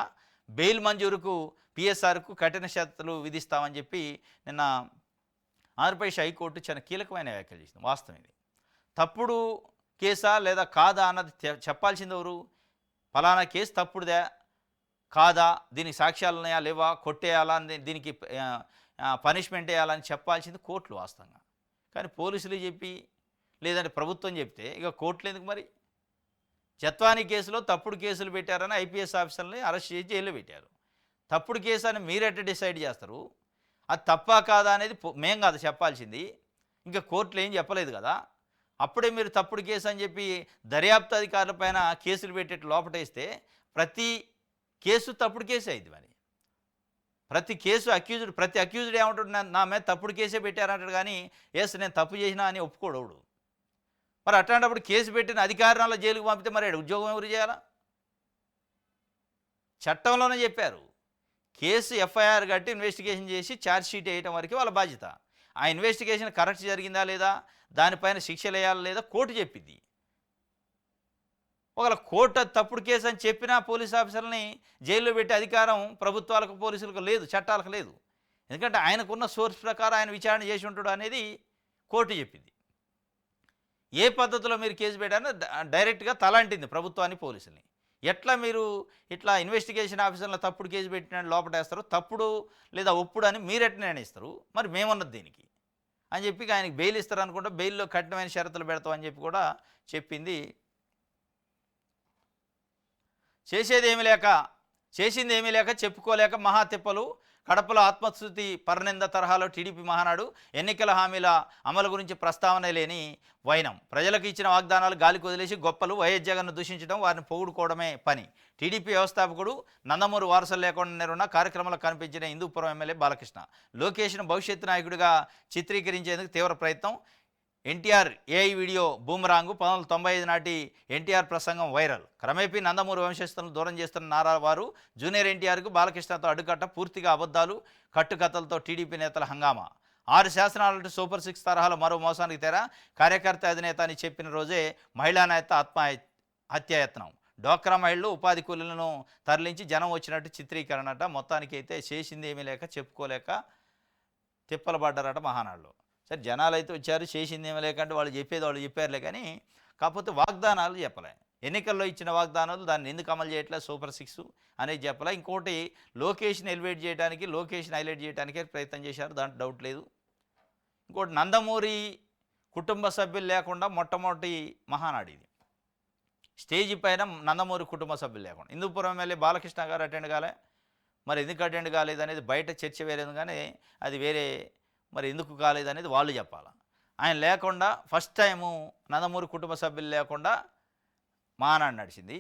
బెయిల్ మంజూరుకు పిఎస్ఆర్కు కఠిన షరతులు విధిస్తామని చెప్పి నిన్న ఆంధ్రప్రదేశ్ హైకోర్టు చాలా కీలకమైన వ్యాఖ్యలు చేసింది. వాస్తవం ఇది. తప్పుడు కేసా లేదా కాదా అన్నది చెప్పాల్సింది ఎవరు? ఫలానా కేసు తప్పుడుదే కాదా, దీనికి సాక్ష్యాలు ఉన్నాయా లేవా, కొట్టేయాలా, దీనికి పనిష్మెంట్ వేయాలని చెప్పాల్సింది కోర్టులు వాస్తవంగా. కానీ పోలీసులు చెప్పి లేదంటే ప్రభుత్వం చెప్తే ఇక కోర్టులు ఎందుకు? మరి జత్వానీ కేసులో తప్పుడు కేసులు పెట్టారని ఐపీఎస్ ఆఫీసర్ని అరెస్ట్ చేసి జైల్లో పెట్టారు. తప్పుడు కేసు అని మీరెట్లా డిసైడ్ చేస్తారు? అది తప్పా కాదా అనేది మేం కాదు చెప్పాల్సింది, ఇంకా కోర్టులు ఏం చెప్పలేదు కదా. అప్పుడే మీరు తప్పుడు కేసు అని చెప్పి దర్యాప్తు అధికారుల పైన కేసులు పెట్టేట్టు లోపటేస్తే ప్రతి కేసు తప్పుడు కేసు అయింది. మరి ప్రతి కేసు ప్రతి అక్యూజ్డ్ ఏమంటాడు, నా మీద తప్పుడు కేసే పెట్టారంటాడు. కానీ ఎస్ నేను తప్పు చేసినా అని ఒప్పుకోడు. మరి అట్లాంటప్పుడు కేసు పెట్టిన అధికారుల జైలుకు పంపితే మరి ఉద్యోగం ఎవరు చేయాలా? చట్టంలోనే చెప్పారు, కేసు ఎఫ్ఐఆర్ కట్టి ఇన్వెస్టిగేషన్ చేసి ఛార్జ్షీట్ వేయటం వరకు వాళ్ళ బాధ్యత. ఆ ఇన్వెస్టిగేషన్ కరెక్ట్ జరిగిందా లేదా, దానిపైన శిక్షలు వేయాలా లేదా కోర్టు చెప్పింది. ఒకవేళ కోర్టు అది తప్పుడు కేసు అని చెప్పినా పోలీస్ ఆఫీసర్లని జైల్లో పెట్టే అధికారం ప్రభుత్వాలకు పోలీసులకు లేదు, చట్టాలకు లేదు. ఎందుకంటే ఆయనకున్న సోర్స్ ప్రకారం ఆయన విచారణ చేసి ఉంటాడు అనేది కోర్టు చెప్పింది. ఏ పద్ధతిలో మీరు కేసు పెట్టారో డైరెక్ట్గా తలాంటింది ప్రభుత్వాన్ని, పోలీసుల్ని. ఎట్లా మీరు ఇట్లా ఇన్వెస్టిగేషన్ ఆఫీసర్లో తప్పుడు కేసు పెట్టిన లోపటేస్తారు, తప్పుడు లేదా ఒప్పుడు అని మీరు ఎట్లా నిర్ణయిస్తారు, మరి మేమన్నది దీనికి అని చెప్పి ఆయనకి బెయిల్ ఇస్తారు అనుకుంటా, బెయిల్లో కఠినమైన షరతులు పెడతాం అని చెప్పి కూడా చెప్పింది. చేసింది ఏమీ లేక చెప్పుకోలేక మహా తిప్పలు, కడపలో ఆత్మస్థుతి పరనింద తరహాలో టీడీపీ మహానాడు, ఎన్నికల హామీల అమలు గురించి ప్రస్తావన లేని వైనం, ప్రజలకు ఇచ్చిన వాగ్దానాలు గాలికి వదిలేసి గొప్పలు, వైఎస్ జగన్ను దూషించడం, వారిని పొగుడుకోవడమే పని. టీడీపీ వ్యవస్థాపకుడు నందమూరి వారసులు లేకుండా నెరున్న కార్యక్రమాలు కనిపించిన హిందూపురం ఎమ్మెల్యే బాలకృష్ణ, లోకేష్ను భవిష్యత్తు నాయకుడిగా చిత్రీకరించేందుకు తీవ్ర ప్రయత్నం. ఎన్టీఆర్ ఏఐ వీడియో బూమరాంగు, 1995 నాటి ఎన్టీఆర్ ప్రసంగం వైరల్. క్రమేపీ నందమూరి వంశస్థులను దూరం చేస్తున్న నారా వారు జూనియర్ ఎన్టీఆర్కు బాలకృష్ణతో అడ్డుకట్ట, పూర్తిగా అబద్ధాలు కట్టుకథలతో టీడీపీ నేతల హంగామా. 6 శాసనాలంటూ సూపర్ 6 తరహాలో మరో మోసానికి తెర, కార్యకర్త అధినేత అని చెప్పిన రోజే మహిళా నేత హత్యాయత్నం. డోక్రా మహిళలు ఉపాధి కూలీలను తరలించి జనం వచ్చినట్టు చిత్రీకరణట. మొత్తానికి అయితే చేసింది ఏమీ లేక చెప్పుకోలేక తిప్పలు పడ్డారట మహానాడులో. సరే జనాలు అయితే వచ్చారు, చేసింది ఏమీ లేకంటే వాళ్ళు చెప్పేది వాళ్ళు చెప్పారులే, కానీ కాకపోతే వాగ్దానాలు చెప్పలే. ఎన్నికల్లో ఇచ్చిన వాగ్దానాలు దాన్ని ఎందుకు అమలు చేయట్లేదు, సూపర్ 6 అనేది చెప్పలే. ఇంకోటి లోకేష్ని ఎలివేట్ చేయడానికి, లోకేష్ని హైలైట్ చేయడానికే ప్రయత్నం చేశారు, దాంట్లో డౌట్ లేదు. ఇంకోటి నందమూరి కుటుంబ సభ్యులు లేకుండా మొట్టమొదటి మహానాడు ఇది. స్టేజీ పైన నందమూరి కుటుంబ సభ్యులు లేకుండా. హిందూపురం ఎమ్మెల్యే బాలకృష్ణ గారు అటెండ్ కాలే, మరి ఎందుకు అటెండ్ కాలేదు అనేది బయట చర్చ వేరేది, కానీ అది వేరే. మరి ఎందుకు కాలేదనేది వాళ్ళు చెప్పాలి. ఆయన లేకుండా ఫస్ట్ టైము నందమూరి కుటుంబ సభ్యులు లేకుండా మహానాడు నడిచింది.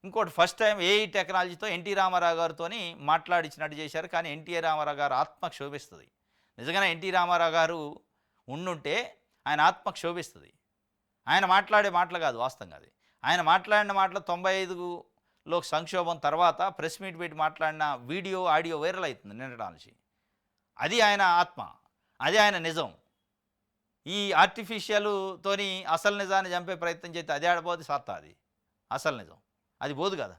ఇంకోటి ఫస్ట్ టైం ఏఐ టెక్నాలజీతో ఎన్టీ రామారావు గారితో మాట్లాడించినట్టు చేశారు, కానీ ఎన్టీ రామారావు గారు ఆత్మకు శోభిస్తుంది. నిజంగానే ఎన్టీ రామారావు గారు ఉండుంటే ఆయన ఆత్మకు శోభిస్తుంది. ఆయన మాట్లాడే మాటలు కాదు, వాస్తవంగా అది ఆయన మాట్లాడిన మాటలు 95లో సంక్షోభం తర్వాత ప్రెస్ మీట్ పెట్టి మాట్లాడిన వీడియో ఆడియో వైరల్ అవుతుంది నిన్నటి నుంచి. అది ఆయన ఆత్మ, అది ఆయన నిజం. ఈ ఆర్టిఫిషియల్తోని అసలు నిజాన్ని చంపే ప్రయత్నం చేస్తే అది ఆడబోదు సత్తా, అది అసలు నిజం, అది పోదు కదా.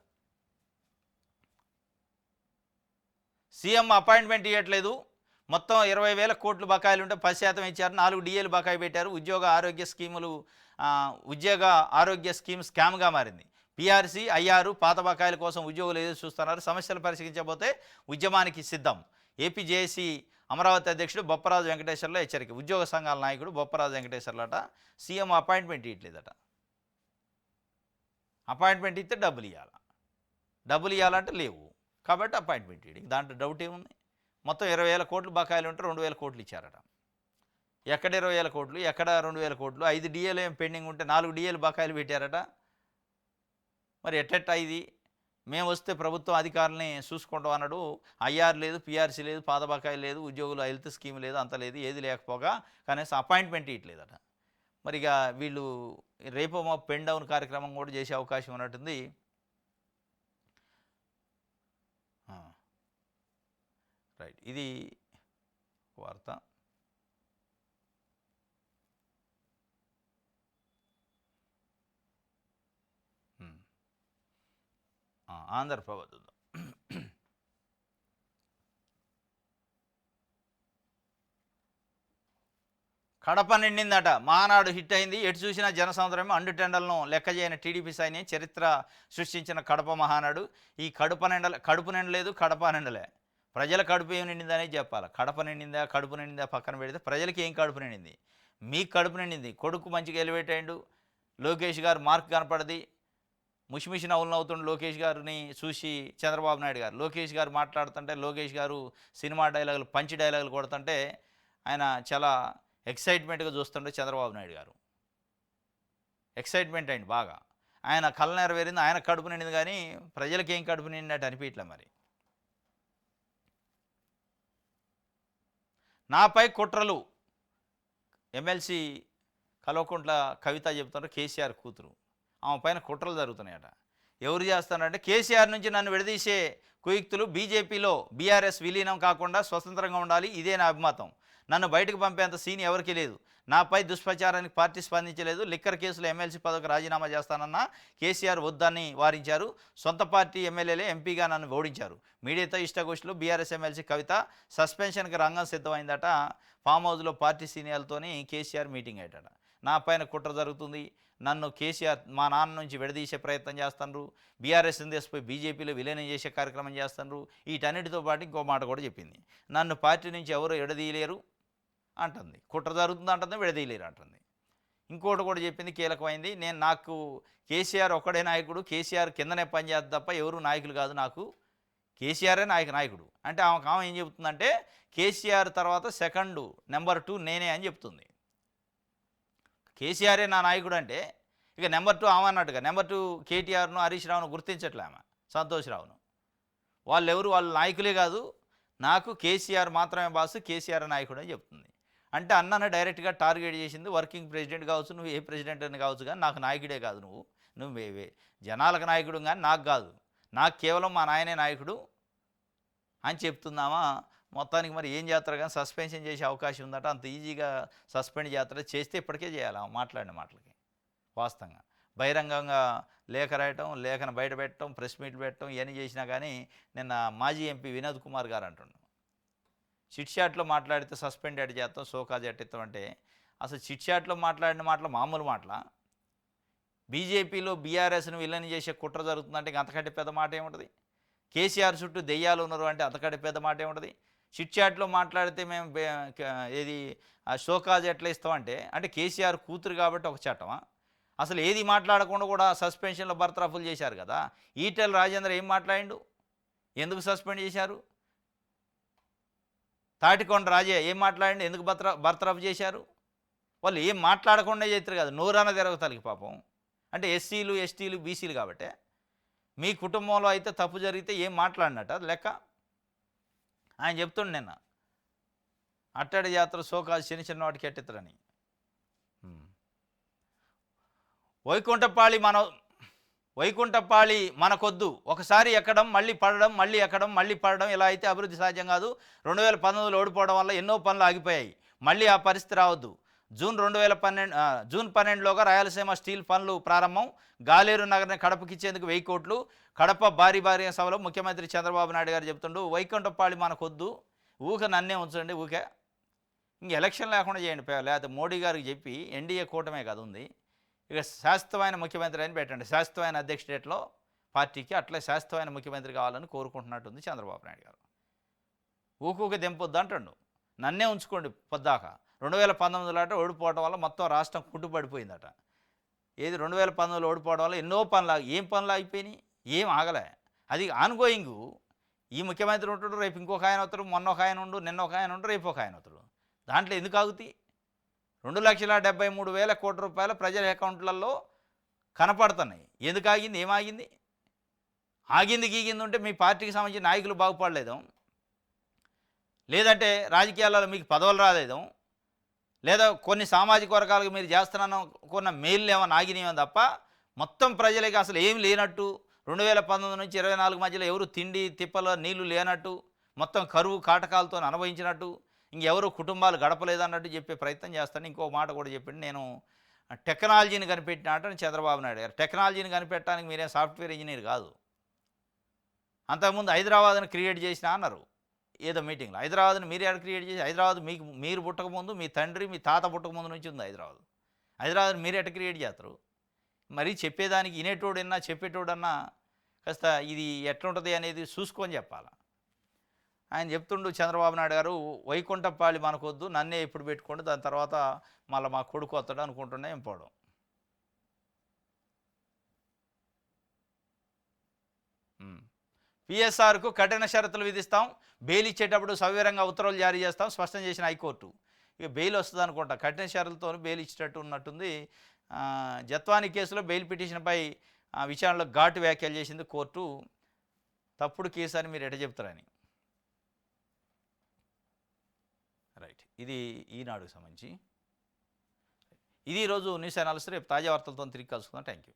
సీఎం అపాయింట్మెంట్ ఇవ్వట్లేదు, మొత్తం 20,000 కోట్లు బకాయిలు ఉంటే 10% ఇచ్చారు, 4 డిఏలు బకాయి పెట్టారు. ఉద్యోగ ఆరోగ్య స్కీమ్ స్కామ్గా మారింది. పీఆర్సీ, ఐఆర్ పాత బకాయిల కోసం ఉద్యోగులు ఎదురు చూస్తున్నారు. సమస్యలు పరిశీలించబోతే ఉద్యమానికి సిద్ధం. ఏపీ జేఏసీ అమరావతి అధ్యక్షుడు బొప్పరాజు వెంకటేశ్వర్ల హెచ్చరిక. ఉద్యోగ సంఘాల నాయకుడు బొప్పరాజు వెంకటేశ్వర్లట సీఎం అపాయింట్మెంట్ ఇవ్వట్లేదట. అపాయింట్మెంట్ ఇస్తే డబ్బులు ఇవ్వాలంటే లేవు, కాబట్టి అపాయింట్మెంట్ ఇవ్వడం, దాంట్లో డౌట్ ఏముంది. మొత్తం 20,000 కోట్లు బకాయిలు ఉంటే 2,000 కోట్లు ఇచ్చారట. ఎక్కడ 20,000 కోట్లు, ఎక్కడ 2,000 కోట్లు? 5 డిఏలు ఏం పెండింగ్ ఉంటే 4 డిఏలు బకాయిలు పెట్టారట. మరి ఎట్టెట్టా ఇది? మేము వస్తే ప్రభుత్వం అధికారులని చూసుకుంటాం అన్నాడు. ఐఆర్ లేదు, పీఆర్సీ లేదు, పాత బకాయి లేదు, ఉద్యోగుల హెల్త్ స్కీమ్ లేదు, అంత లేదు, ఏది లేకపోగా కనీసం అపాయింట్మెంట్ ఇవ్వట్లేదట. మరి ఇక వీళ్ళు రేపు మా పెన్ డౌన్ కార్యక్రమం కూడా చేసే అవకాశం ఉన్నట్టుంది. రైట్, ఇది వార్త. ఆంధ్రప్రభ కడప నిండిందట. మహానాడు హిట్ అయింది. ఎటు చూసినా జనసముద్రమే. అండుటెండలను లెక్క చేయని టీడీపీ సైన్యం చరిత్ర సృష్టించిన కడప మహానాడు. ఈ కడుపు నిండలేదు, కడప నిండలే. ప్రజల కడుపు ఏం నిండిందనే చెప్పాలి. కడప నిండిందా పక్కన పెడితే ప్రజలకి ఏం కడుపు నిండింది? మీకు కడుపు నిండింది. కొడుకు మంచిగా ఎలివేట్ అయ్యిండు, లోకేష్ గారు మార్క్ కనపడది, ముషిమిషి నవ్వులు నవ్వుతుండే లోకేష్ గారిని చూసి చంద్రబాబు నాయుడు గారు. లోకేష్ గారు మాట్లాడుతుంటే, లోకేష్ గారు సినిమా డైలాగులు, పంచి డైలాగులు కొడుతుంటే ఆయన చాలా ఎక్సైట్మెంట్గా చూస్తుండే చంద్రబాబు నాయుడు గారు. ఎక్సైట్మెంట్ అయింది బాగా. ఆయన కళ్ళ నెరవేరింది, ఆయన కడుపు నిండింది, కానీ ప్రజలకి ఏం కడుపు నిండినట్టు అనిపించలే. మరి నాపై కుట్రలు, ఎమ్మెల్సీ కల్వకుంట్ల కవిత చెబుతున్నారు. కేసీఆర్ కూతురు, ఆమె పైన కుట్రలు జరుగుతున్నాయట. ఎవరు చేస్తారంటే కేసీఆర్ నుంచి నన్ను విడదీసే కుయుక్తులు. బీజేపీలో బీఆర్ఎస్ విలీనం కాకుండా స్వతంత్రంగా ఉండాలి, ఇదే నా అభిమతం. నన్ను బయటకు పంపేంత సీన్ ఎవరికీ లేదు. నాపై దుష్ప్రచారానికి పార్టీ స్పందించలేదు. లిక్కర్ కేసులో ఎమ్మెల్సీ పదవికి రాజీనామా చేస్తానన్న కేసీఆర్ వద్దని వారించారు. సొంత పార్టీ ఎమ్మెల్యేలే ఎంపీగా నన్ను ఓడించారు. మీడియాతో ఇష్టగోష్ఠిలో బీఆర్ఎస్ ఎమ్మెల్సీ కవిత సస్పెన్షన్కి రంగం సిద్ధమైందట. ఫామ్ హౌస్లో పార్టీ సీనియర్లతోని కేసీఆర్ మీటింగ్ అయ్యాడట. నా పైన కుట్ర జరుగుతుంది, నన్ను కేసీఆర్ మా నాన్న నుంచి విడదీసే ప్రయత్నం చేస్తున్నారు, బీఆర్ఎస్ తీసుకుపోయి బీజేపీలో విలీనం చేసే కార్యక్రమం చేస్తున్నారు. వీటన్నిటితో పాటు ఇంకో మాట కూడా చెప్పింది, నన్ను పార్టీ నుంచి ఎవరు విడదీయలేరు అంటుంది. కుట్ర జరుగుతుంది అంటుంది, విడదీయలేరు అంటుంది. ఇంకోటి కూడా చెప్పింది కీలకమైంది, నాకు కేసీఆర్ ఒక్కడే నాయకుడు, కేసీఆర్ కిందనే పనిచేద్దు తప్ప ఎవరు నాయకులు కాదు, నాకు కేసీఆరే నాయకుడు అంటే ఆమె ఏం చెబుతుందంటే కేసీఆర్ తర్వాత సెకండ్ నెంబర్ 2 నేనే అని చెప్తుంది. కేసీఆరే నా నాయకుడు అంటే ఇక నెంబర్ 2 ఆమె అన్నట్టుగా. నెంబర్ 2 కేటీఆర్ను, హరీష్ రావును గుర్తించట్లే ఆమె, సంతోష్ రావును. వాళ్ళు నాయకులే కాదు, నాకు కేసీఆర్ మాత్రమే బాసు, కేసీఆర్ నాయకుడు అని చెప్తుంది. అంటే అన్నను డైరెక్ట్గా టార్గెట్ చేసింది. వర్కింగ్ ప్రెసిడెంట్ కావచ్చు, నువ్వు ఏ ప్రెసిడెంట్ అని కావచ్చు, కానీ నాకు నాయకుడే కాదు, నువ్వు జనాలకు నాయకుడు కానీ నాకు కాదు, నాకు కేవలం మా నాయనే నాయకుడు అని చెప్తుందామా. మొత్తానికి మరి ఏం చేస్తారు కానీ సస్పెన్షన్ చేసే అవకాశం ఉందట. అంత ఈజీగా సస్పెండ్ చేస్తారు, చేస్తే ఇప్పటికే చేయాలి మాట్లాడిన మాటలకి. వాస్తవంగా బహిరంగంగా లేఖ రాయటం, లేఖను బయట పెట్టడం, ప్రెస్ మీట్లు పెట్టడం ఇవన్నీ చేసినా కానీ నిన్న మాజీ ఎంపీ వినోద్ కుమార్ గారు అంటుండు, చిట్ చాట్లో మాట్లాడితే సస్పెండ్ ఎట్ చేస్తాం, సోకాజ్ ఎట్టిస్తాం అంటే అసలు చిట్ చాట్లో మాట్లాడిన మాటలు మామూలు మాటల. బీజేపీలో బీఆర్ఎస్ను విలన్ చేసే కుట్ర జరుగుతుందంటే ఇంక అంతకంటే పెద్ద మాట ఏముంటుంది? కేసీఆర్ చుట్టూ దెయ్యాలు ఉన్నారు అంటే అంతకంటే పెద్ద మాట ఏముంటుంది? చిట్ చాట్లో మాట్లాడితే మేము ఏది షోకాజ్ ఎట్లా ఇస్తామంటే అంటే కేసీఆర్ కూతురు కాబట్టి ఒక చట్టమా? అసలు ఏది మాట్లాడకుండా కూడా సస్పెన్షన్లో బర్తరఫ్లు చేశారు కదా. ఈటెల రాజేందర్ ఏం మాట్లాడిండు, ఎందుకు సస్పెండ్ చేశారు? తాటికొండ రాజే ఏం మాట్లాడిండు, ఎందుకు బర్తరఫ్ చేశారు? వాళ్ళు ఏం మాట్లాడకుండా చేస్తారు కదా, నోరాన తిరగతాలికి పాపం. అంటే ఎస్సీలు, ఎస్టీలు, బీసీలు కాబట్టే. మీ కుటుంబంలో అయితే తప్పు జరిగితే ఏం మాట్లాడినట్టు అది లెక్క. ఆయన చెప్తుండే నిన్న అట్టడి జాతర సోకాలు చిన్న వాటికి ఎట్టెత్తరని. వైకుంఠపాళి మనకొద్దు, ఒకసారి ఎక్కడం మళ్ళీ పడడం, మళ్ళీ ఎక్కడం మళ్ళీ పడడం, ఇలా అయితే అభివృద్ధి సాధ్యం కాదు. 2019లో ఓడిపోవడం వల్ల ఎన్నో పనులు ఆగిపోయాయి, మళ్ళీ ఆ పరిస్థితి రావద్దు. జూన్ 12లోగా రాయలసీమ స్టీల్ పనులు ప్రారంభం, గాలేరు నగర్ని కడపకిచ్చేందుకు 1000 కోట్లు. కడప భారీ సభలో ముఖ్యమంత్రి చంద్రబాబు నాయుడు గారు చెప్తుండు, వైకుంఠపాళి మనకొద్దు, ఊకే నన్నే ఉంచండి, ఊకే ఇంక ఎలక్షన్ లేకుండా చేయండి, లేకపోతే మోడీ గారికి చెప్పి ఎన్డీఏ కూటమే కదా ఉంది, ఇక శాశ్వతమైన ముఖ్యమంత్రి అని పెట్టండి. శాశ్వతమైన అధ్యక్షుడేట్లో పార్టీకి అట్లే శాశ్వతమైన ముఖ్యమంత్రి కావాలని కోరుకుంటున్నట్టుంది చంద్రబాబు నాయుడు గారు. ఊకే దింపొద్దు అంటుండు, నన్నే ఉంచుకోండి పొద్దాక. 2019లో ఓడిపోవడం వల్ల మొత్తం రాష్ట్రం కుంటుపడిపోయిందట. ఏది 2019లో ఓడిపోవడం వల్ల ఎన్నో పనులు ఏం పనులు ఆగిపోయినాయి, ఏం ఆగలే. అది ఆన్గోయింగ్. ఈ ముఖ్యమంత్రి ఉంటాడు, రేపు ఇంకొక ఆయన అవుతాడు, మొన్న ఒక ఆయన ఉండు, నిన్న ఒక ఆయన ఉండు, రేపు ఒక ఆయన అవుతాడు. దాంట్లో ఎందుకు ఆగుతాయి? 2,73,000 కోట్ల రూపాయలు ప్రజల అకౌంట్లలో కనపడుతున్నాయి. ఎందుకు ఆగింది? ఏమాగింది? ఆగింది గీగింది ఉంటే మీ పార్టీకి సంబంధించిన నాయకులు బాగుపడలేదు, లేదంటే రాజకీయాలలో మీకు పదవులు రాలేదు, లేదా కొన్ని సామాజిక వర్గాలకు మీరు చేస్తున్నాను కొన్న మేలు ఏమన్నా ఆగినాయో తప్ప మొత్తం ప్రజలకి అసలు ఏం లేనట్టు, 2019 నుంచి 24 మధ్యలో ఎవరు తిండి తిప్పలో నీళ్లు లేనట్టు, మొత్తం కరువు కాటకాలతో అనుభవించినట్టు, ఇంకెవరు కుటుంబాలు గడపలేదన్నట్టు చెప్పే ప్రయత్నం చేస్తాను. ఇంకో మాట కూడా చెప్పింది, నేను టెక్నాలజీని కనిపెట్టినట్టు చంద్రబాబు నాయుడు గారు. టెక్నాలజీని కనిపెట్టడానికి మీరేం సాఫ్ట్వేర్ ఇంజనీర్ కాదు. అంతకుముందు హైదరాబాద్ని క్రియేట్ చేసినా అన్నారు ఏదో మీటింగ్లో. హైదరాబాద్ని మీరు ఎక్కడ క్రియేట్ చేసి, హైదరాబాద్ మీరు పుట్టకముందు మీ తండ్రి మీ తాత పుట్టకముందు నుంచి ఉంది హైదరాబాద్ని మీరు ఎట్ట క్రియేట్ చేస్తారు? మరి చెప్పేదానికి వినేటోడన్నా చెప్పేటోడన్నా కాస్త ఇది ఎట్లుంటుంది అనేది చూసుకొని చెప్పాలి. ఆయన చెప్తుండు చంద్రబాబు నాయుడు గారు, వైకుంఠపాళి మనకొద్దు, నన్నే ఇప్పుడు పెట్టుకోండి, దాని తర్వాత మళ్ళీ మా కొడుకు వస్తాడు అనుకుంటున్నా ఏం పోవడం. పిఎస్ఆర్కు కఠిన షరతులు విధిస్తాం, బెయిల్ ఇచ్చేటప్పుడు సవివరంగా ఉత్తర్వులు జారీ చేస్తాం స్పష్టం చేసిన హైకోర్టు. ఇక బెయిల్ వస్తుంది అనుకుంటా, కఠిన షరతులతో బెయిల్ ఇచ్చేటట్టు ఉన్నట్టుంది. జత్వాని కేసులో బెయిల్ పిటిషన్పై విచారణలో ఘాటు వ్యాఖ్యలు చేసింది కోర్టు. తప్పుడు కేసు అని మీరు ఎట చెప్తారని. రైట్, ఇది ఈనాడుకు సంబంధించి. ఇది ఈరోజు న్యూస్ అనాలిసిస్. రేపు తాజా వార్తలతో తిరిగి కలుసుకుందాం. Thank you.